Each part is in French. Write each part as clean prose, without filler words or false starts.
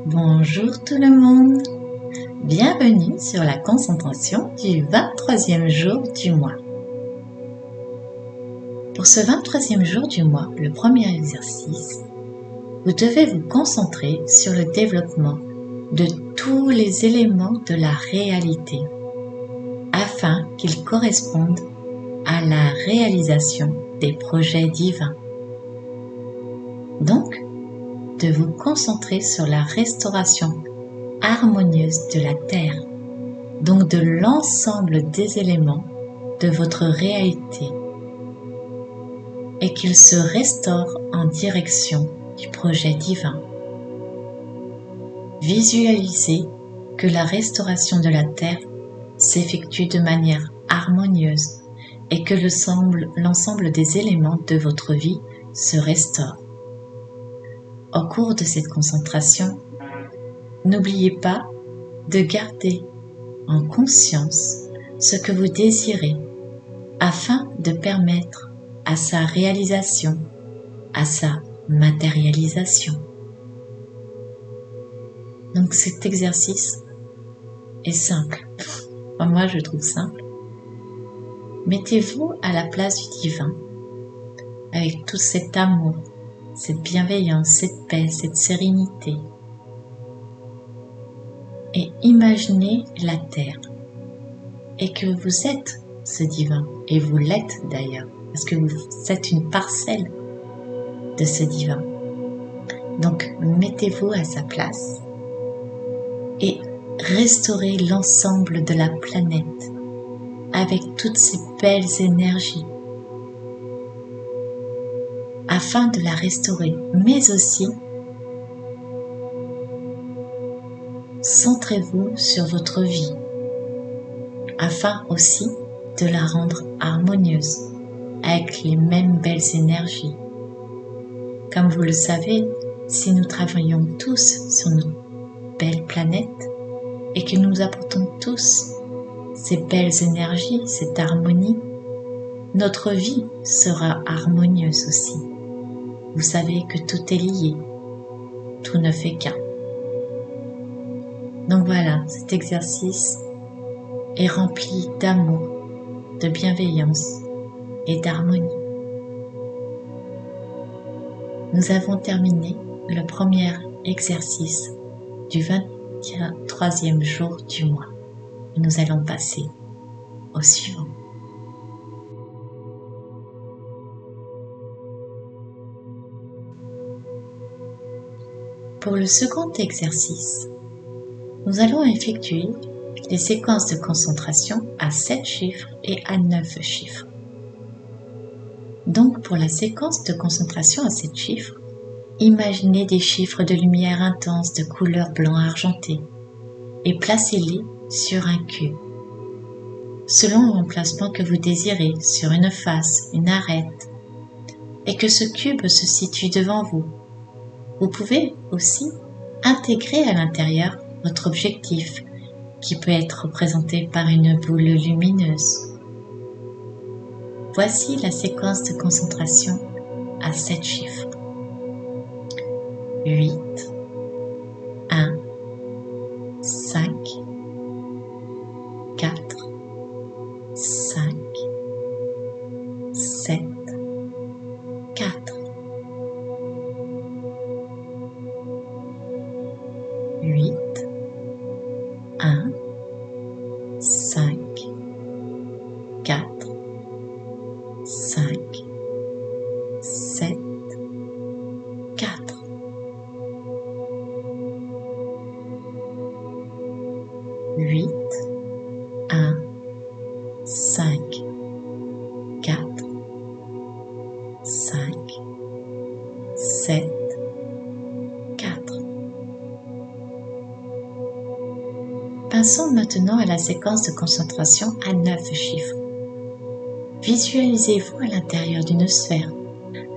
Bonjour tout le monde, bienvenue sur la concentration du 23e jour du mois. Pour ce 23e jour du mois, le premier exercice, vous devez vous concentrer sur le développement de tous les éléments de la réalité afin qu'ils correspondent à la réalisation des projets divins. Donc, de vous concentrer sur la restauration harmonieuse de la Terre, donc de l'ensemble des éléments de votre réalité, et qu'ils se restaurent en direction du projet divin. Visualisez que la restauration de la Terre s'effectue de manière harmonieuse et que l'ensemble des éléments de votre vie se restaure. Au cours de cette concentration, n'oubliez pas de garder en conscience ce que vous désirez afin de permettre à sa réalisation, à sa matérialisation. Donc cet exercice est simple. Enfin, moi je le trouve simple. Mettez-vous à la place du divin avec tout cet amour, cette bienveillance, cette paix, cette sérénité. Et imaginez la Terre et que vous êtes ce divin, et vous l'êtes d'ailleurs, parce que vous êtes une parcelle de ce divin. Donc mettez-vous à sa place et restaurez l'ensemble de la planète avec toutes ces belles énergies afin de la restaurer, mais aussi centrez-vous sur votre vie afin aussi de la rendre harmonieuse avec les mêmes belles énergies. Comme vous le savez, si nous travaillons tous sur notre belle planète et que nous apportons tous ces belles énergies, cette harmonie, notre vie sera harmonieuse aussi. Vous savez que tout est lié, tout ne fait qu'un. Donc voilà, cet exercice est rempli d'amour, de bienveillance et d'harmonie. Nous avons terminé le premier exercice du 23e jour du mois. Et nous allons passer au suivant. Pour le second exercice, nous allons effectuer les séquences de concentration à 7 chiffres et à 9 chiffres. Donc pour la séquence de concentration à 7 chiffres, imaginez des chiffres de lumière intense de couleur blanc argenté et placez-les sur un cube, selon l'emplacement que vous désirez, sur une face, une arête, et que ce cube se situe devant vous. Vous pouvez aussi intégrer à l'intérieur votre objectif, qui peut être représenté par une boule lumineuse. Voici la séquence de concentration à 7 chiffres. 8, 1, 5, 4, 5, 7, 4, 8, 1, 5, 4, 5, 7, 4. Huit, 1, 5, 4, 5, 7, 4. Passons maintenant à la séquence de concentration à 9 chiffres. Visualisez-vous à l'intérieur d'une sphère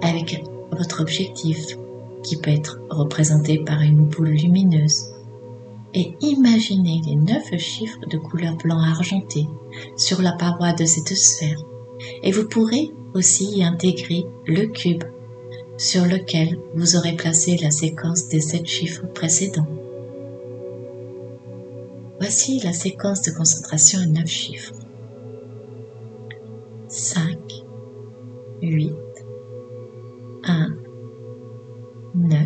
avec votre objectif qui peut être représenté par une boule lumineuse et imaginez les 9 chiffres de couleur blanc argenté sur la paroi de cette sphère et vous pourrez aussi y intégrer le cube sur lequel vous aurez placé la séquence des 7 chiffres précédents. Voici la séquence de concentration à 9 chiffres. 5, 8, 1, 9,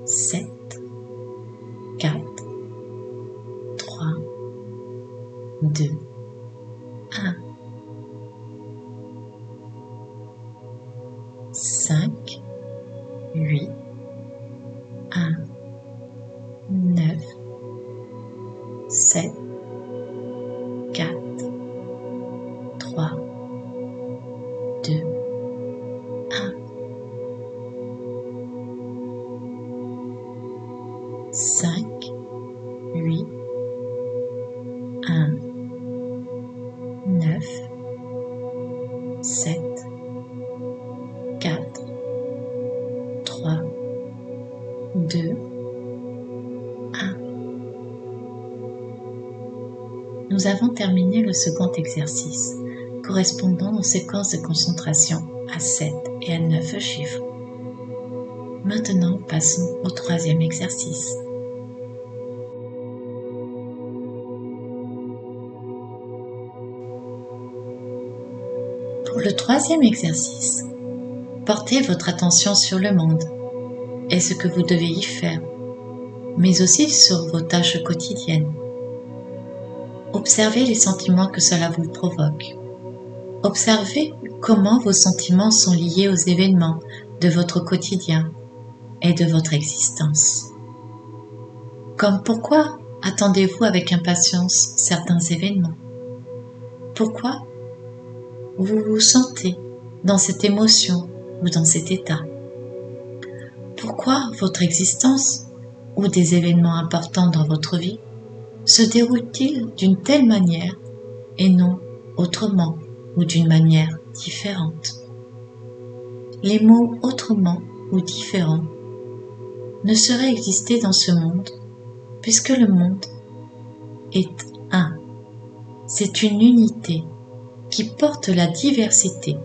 7, 4, 3, 2, 1. 5, 8, 1, 9, 7, 4, 3, 2, 1. 5, 8, 1, 9, 7, 4, 3, 2, 1. Nous avons terminé le second exercice, correspondant aux séquences de concentration à 7 et à 9 chiffres. Maintenant, passons au troisième exercice. Pour le troisième exercice, portez votre attention sur le monde et ce que vous devez y faire, mais aussi sur vos tâches quotidiennes. Observez les sentiments que cela vous provoque. Observez comment vos sentiments sont liés aux événements de votre quotidien et de votre existence. Comme pourquoi attendez-vous avec impatience certains événements? Pourquoi vous vous sentez dans cette émotion ou dans cet état? Pourquoi votre existence ou des événements importants dans votre vie se déroulent-ils d'une telle manière et non autrement ou d'une manière différente? Les mots autrement ou différent ne sauraient exister dans ce monde puisque le monde est un. C'est une unité qui porte la diversité.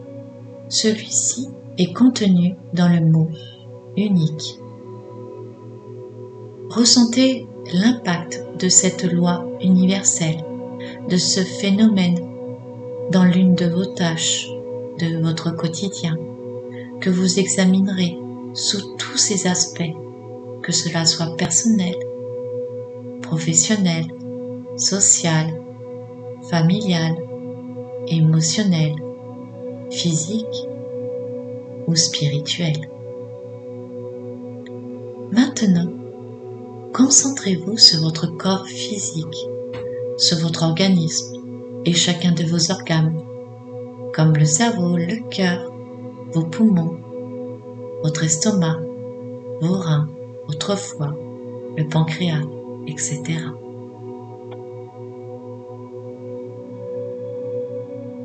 Celui-ci est contenu dans le mot unique. Ressentez l'impact de cette loi universelle, de ce phénomène dans l'une de vos tâches, de votre quotidien, que vous examinerez sous tous ses aspects, que cela soit personnel, professionnel, social, familial, émotionnel, physique ou spirituel. Maintenant, concentrez-vous sur votre corps physique, sur votre organisme et chacun de vos organes, comme le cerveau, le cœur, vos poumons, votre estomac, vos reins, votre foie, le pancréas, etc.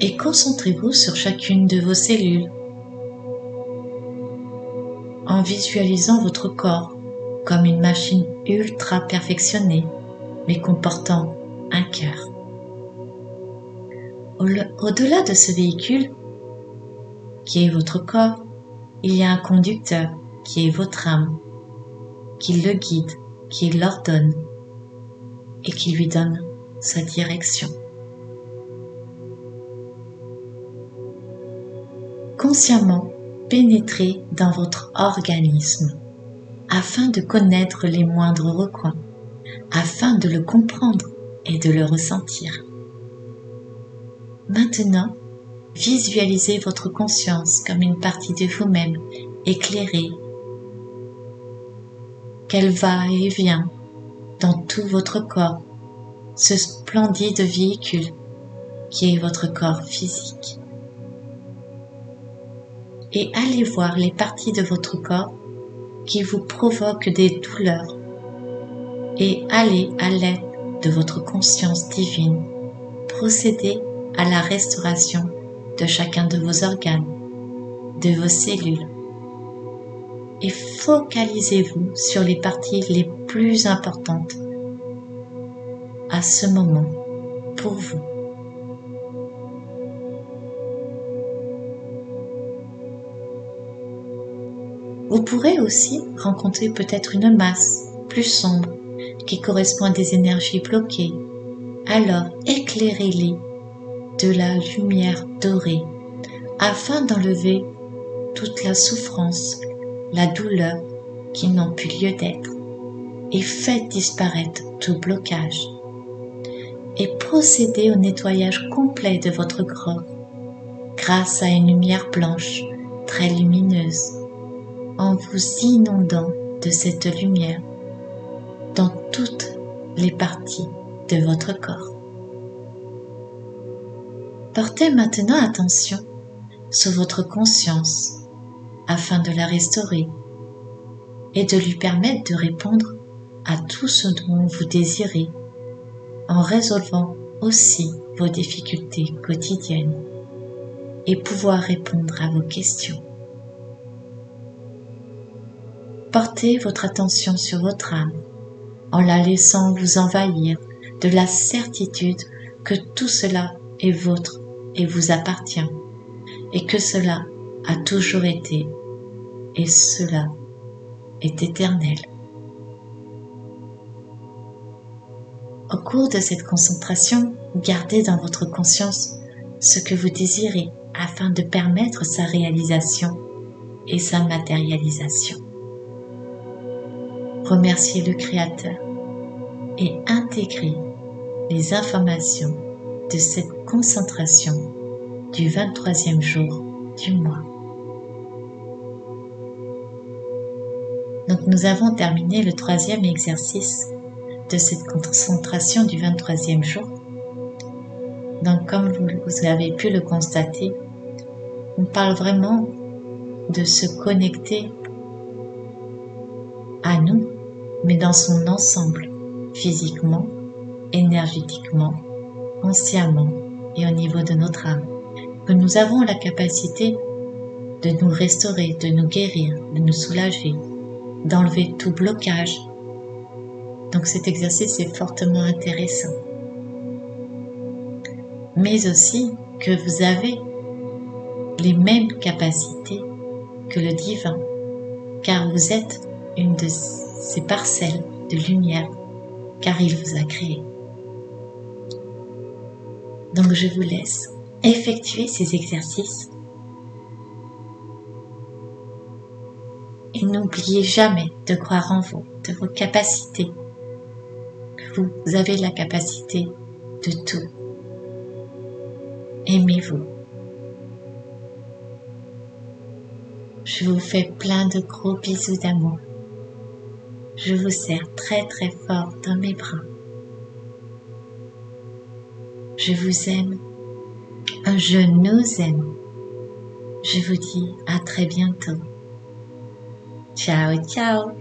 Et concentrez-vous sur chacune de vos cellules en visualisant votre corps comme une machine ultra perfectionnée mais comportant un cœur. Au-delà de ce véhicule qui est votre corps, il y a un conducteur qui est votre âme, qui le guide, qui l'ordonne et qui lui donne sa direction. Consciemment pénétrez dans votre organisme afin de connaître les moindres recoins, afin de le comprendre et de le ressentir. Maintenant, visualisez votre conscience comme une partie de vous-même éclairée, qu'elle va et vient dans tout votre corps, ce splendide véhicule qui est votre corps physique. Et allez voir les parties de votre corps qui vous provoquent des douleurs et allez à l'aide de votre conscience divine procéder à la restauration de chacun de vos organes, de vos cellules et focalisez-vous sur les parties les plus importantes à ce moment pour vous. Vous pourrez aussi rencontrer peut-être une masse plus sombre qui correspond à des énergies bloquées, alors éclairez-les de la lumière dorée afin d'enlever toute la souffrance, la douleur qui n'ont plus lieu d'être, et faites disparaître tout blocage. Et procédez au nettoyage complet de votre corps grâce à une lumière blanche très lumineuse, en vous inondant de cette lumière dans toutes les parties de votre corps. Portez maintenant attention sur votre conscience afin de la restaurer et de lui permettre de répondre à tout ce dont vous désirez en résolvant aussi vos difficultés quotidiennes et pouvoir répondre à vos questions. Portez votre attention sur votre âme en la laissant vous envahir de la certitude que tout cela est vôtre et vous appartient et que cela a toujours été et cela est éternel. Au cours de cette concentration, gardez dans votre conscience ce que vous désirez afin de permettre sa réalisation et sa matérialisation. Remerciez le Créateur et intégrez les informations de cette concentration du 23e jour du mois. Donc nous avons terminé le 3e exercice de cette concentration du 23e jour. Donc comme vous avez pu le constater, on parle vraiment de se connecter à nous, mais dans son ensemble, physiquement, énergétiquement, consciemment et au niveau de notre âme. Que nous avons la capacité de nous restaurer, de nous guérir, de nous soulager, d'enlever tout blocage. Donc cet exercice est fortement intéressant. Mais aussi que vous avez les mêmes capacités que le divin, car vous êtes une de ces parcelles de lumière, car il vous a créé. Donc je vous laisse effectuer ces exercices et n'oubliez jamais de croire en vous, de vos capacités. Vous avez la capacité de tout. Aimez-vous. Je vous fais plein de gros bisous d'amour. Je vous serre très très fort dans mes bras. Je vous aime. Je nous aime. Je vous dis à très bientôt. Ciao, ciao.